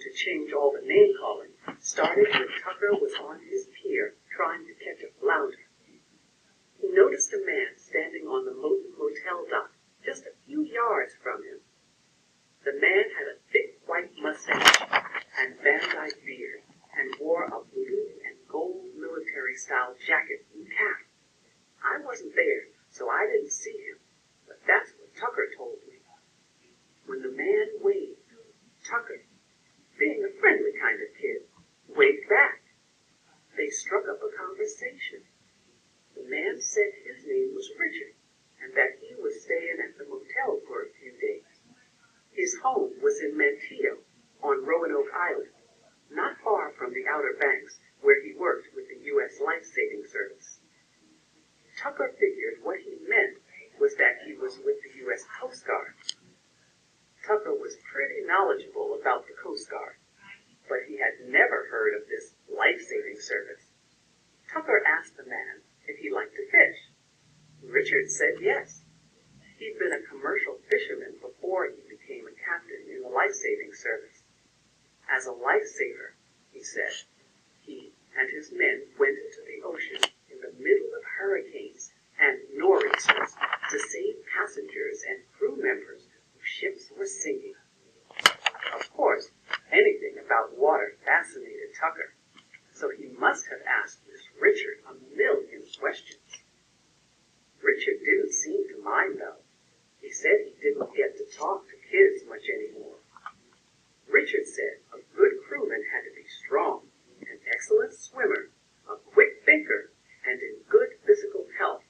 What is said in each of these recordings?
to change all the name-calling started when Tucker was on his pier trying to catch a flounder. He noticed a man standing on the motel dock just a few yards from him. The man had a thick white mustache and Van Dyke beard and wore a blue and gold military-style jacket and cap. I wasn't there, so I didn't see him, but that's what Tucker told me. When the man waved, Tucker, being a friendly kind of kid, waved back. They struck up a conversation. The man said his name was Richard and that he was staying at the motel for a few days. His home was in Manteo on Roanoke Island, not far from the Outer Banks, where he worked with the U.S. Life-Saving Service. Tucker figured what he meant was that he was with the U.S. Coast Guard. Tucker was pretty knowledgeable about the Coast Guard, but he had never heard of this life-saving service. Tucker asked the man if he liked to fish. Richard said yes. He'd been a commercial fisherman before he became a captain in the life-saving service. As a lifesaver, he said, he and his men went into the ocean in the middle of hurricanes and nor'easters to save passengers and crew members whose ships were sinking. Of course, anything about water fascinated Tucker, so he must have asked this Richard a million questions. Richard didn't seem to mind, though. He said he didn't get to talk to kids much anymore. Richard said a good crewman had to be strong, an excellent swimmer, a quick thinker, and in good physical health,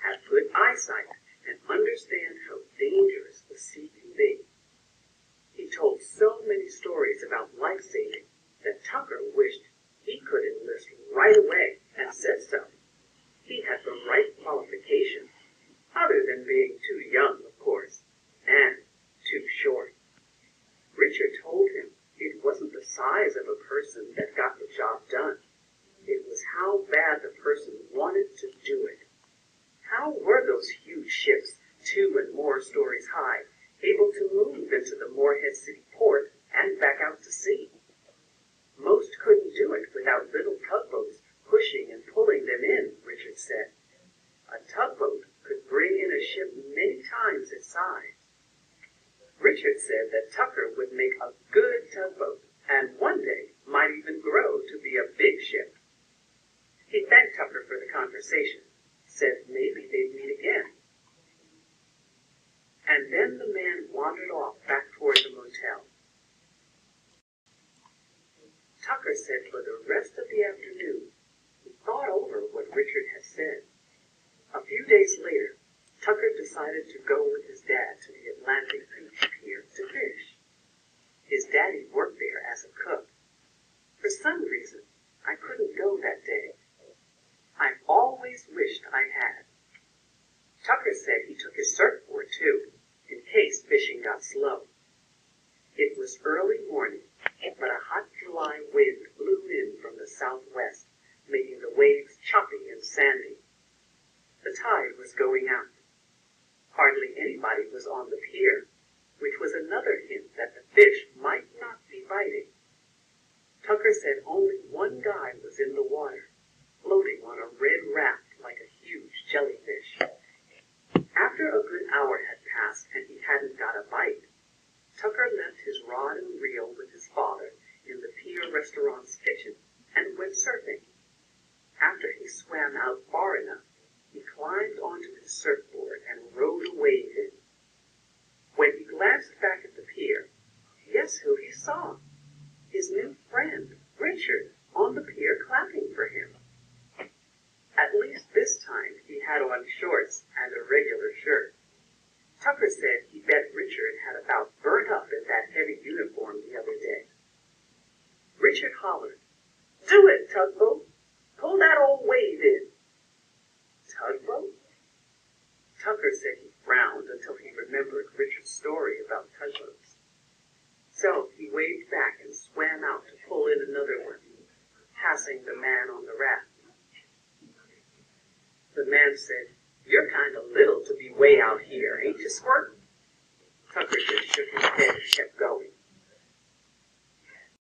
have good eyesight, and understand how dangerous the sea can be. He told so many stories about life-saving that Tucker wished he could enlist right away, and said so. He had the right qualifications, other than being too young, of course, and too short. Richard told him it wasn't the size of a person that got the job done. It was how bad the person wanted to do it. How were those huge ships, 2 and more stories high, able to move into the Morehead City port and back out to sea? Most couldn't do it without little tugboats pushing and pulling them in, Richard said. A tugboat could bring in a ship many times its size. Richard said that Tucker would make a good tugboat and one day might even grow to be a big ship. He thanked Tucker for the conversation, said maybe they'd meet again. And then the man wandered off back toward the motel. Tucker said for the rest of the afternoon, he thought over what Richard had said. A few days later, Tucker decided to go with his dad to the Atlantic Beach Pier to fish. His daddy worked there as a cook. For some reason, I couldn't go that day. I've always wished I had. Tucker said he took his surfboard too, in case fishing got slow. It was early morning, but a hot July wind blew in from the southwest, making the waves choppy and sandy. The tide was going out. Hardly anybody was on the pier, which was another hint that the fish might not be biting. Tucker said only one guy was in the water, floating on a red raft like a huge jellyfish. After a good hour had passed and he hadn't got a bite, Tucker left his rod and reel with his father in the pier restaurant's kitchen and went surfing. After he swam out far enough, he climbed onto his surfboard and rode a wave in. When he glanced back at the pier, guess who he saw? His new friend, Richard, on the pier clapping for him. At least this time he had on shorts and a regular shirt. Tucker said he bet Richard had about burnt up in that heavy uniform the other day. Richard hollered, "Do it, tugboat! Pull that old wave in!" Tugboat? Tucker said he frowned until he remembered Richard's story about tugboats. So he waved back and swam out to pull in another one, passing the man on the raft. The man said, "You're kind of little to be way out here, ain't you, Squirt?" Tucker just shook his head and kept going.